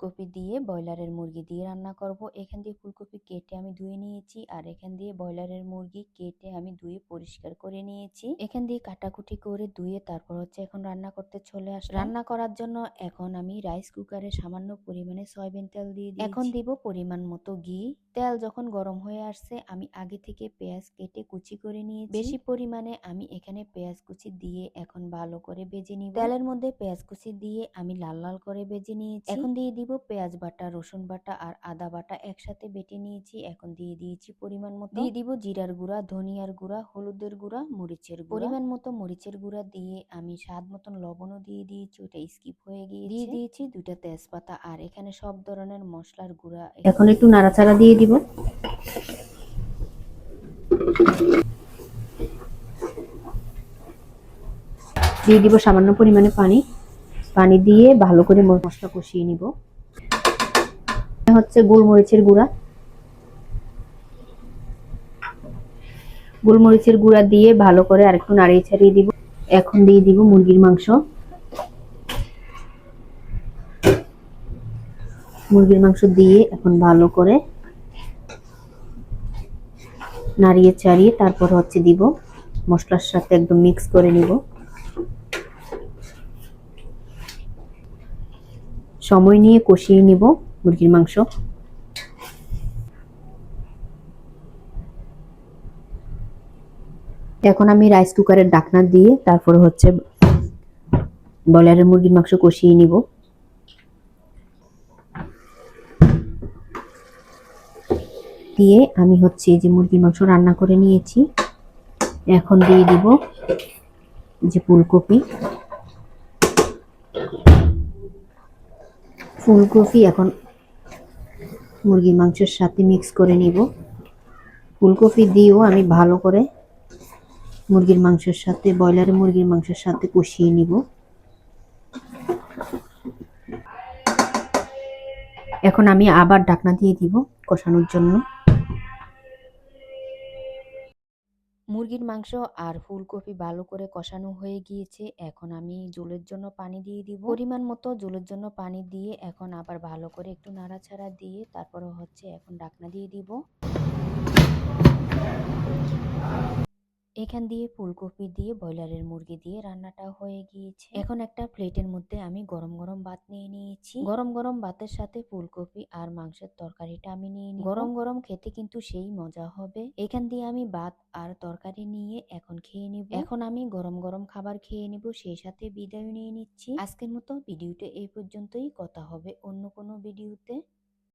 ফুলকপি দিয়ে ব্রয়লারের মুরগি দিয়ে রান্না করব। এখান দিয়ে ফুলকপি কেটে আমি ধুয়ে নিয়েছি, আর এখান দিয়ে ব্রয়লারের মুরগি কেটে আমি ধুয়ে পরিষ্কার করে নিয়েছি। এখান দিয়ে কাটাকুটি করে ধুয়ে তারপর হচ্ছে এখন রান্না করতে চলে আসলাম। রান্না করার জন্য এখন আমি রাইস কুকারে সামান্য পরিমাণে সয়াবিন তেল দিয়ে দিয়েছি। এখন দিব পরিমাণ মতো ঘি। তেল যখন গরম হয়ে আসছে আমি আগে থেকে পেঁয়াজ কেটে কুচি করে নিয়েছি। বেশি পরিমাণে আমি এখানে পেঁয়াজ কুচি দিয়ে এখন ভালো করে ভেজে নিব। তেলের মধ্যে পেঁয়াজ কুচি দিয়ে আমি লাল লাল করে ভেজে নিয়েছি। এখন দিয়ে দিব পেঁয়াজ বাটা, রসুন বাটা আর আদা বাটা একসাথে বেটে নিয়েছি। এখন দিয়ে দিয়েছি পরিমাণ মতো। দিয়ে দিব জিরার গুঁড়া, ধনিয়ার গুঁড়া, হলুদের গুঁড়া, মরিচের গুঁড়া। পরিমাণ মতো মরিচের গুঁড়া দিয়ে আমি স্বাদ মতন লবণও দিয়ে দিয়েছি, ওটা স্কিপ হয়ে গিয়েছে। দিয়ে দিয়েছি 2টা তেজপাতা, আর এখানে সব ধরনের মশলার গুঁড়া। এখন একটু নাড়াচাড়া দিয়ে দিব। দিয়ে দিব সামান্য পরিমাণে পানি। পানি দিয়ে ভালো করে মশলা কষিয়ে নিব। হচ্ছে গোলমরিচের গুঁড়া। গোলমরিচের গুঁড়া দিয়ে ভালো করে আরেকটু নাড়িয়ে ছাড়িয়ে দিব। এখন দিয়ে দিব মুরগির মাংস। মুরগির মাংস দিয়ে এখন ভালো করে নাড়িয়ে চাড়িয়ে তারপর হচ্ছে দিব মশলার সাথে একদম মিক্স করে নিব। সময় নিয়ে কষিয়ে নিব মুরগির মাংস। এখন আমি রাইস কুকারের ঢাকনা দিয়ে তারপর হচ্ছে ব্রয়লারের মুরগির মাংস কষিয়ে নিব। দিয়ে আমি হচ্ছে এই যে মুরগির মাংস রান্না করে নিয়েছি। এখন দিয়ে দিব যে ফুলকপি। ফুলকপি এখন মুরগির মাংসের সাথে মিক্স করে নিব। ফুলকপি দিয়েও আমি ভালো করে মুরগির মাংসের সাথে, ব্রয়লারের মুরগির মাংসের সাথে কষিয়ে নিব। এখন আমি আবার ঢাকনা দিয়ে দিব কষানোর জন্য। মুরগির মাংস আর ফুলকপি ভালো করে কষানো হয়ে গিয়েছে। এখন আমি ঝোলের জন্য পানি দিয়ে দিব। পরিমাণ মতো ঝোলের জন্য পানি দিয়ে এখন আবার ভালো করে একটু নাড়াচাড়া দিয়ে তারপরে হচ্ছে এখন ঢাকনা দিয়ে দিব। এখান দিয়ে ফুলকপি দিয়ে ব্রয়লারের মুরগি দিয়ে রান্নাটা হয়ে গিয়েছে। এখন একটা প্লেটের মধ্যে আমি গরম গরম ভাত নিয়ে নিয়েছি। গরম গরম ভাতের সাথে ফুলকপি আর মাংসের তরকারিটা আমি নিয়ে নিব। গরম গরম খেতে কিন্তু সেই মজা হবে। এখান দিয়ে আমি ভাত আর তরকারি নিয়ে এখন খেয়ে নিব। এখন আমি গরম গরম খাবার খেয়ে নিব, সেই সাথে বিদায় নিয়ে নিচ্ছি। আজকের মতো ভিডিওটা এই পর্যন্তই। কথা হবে অন্য কোনো ভিডিওতে।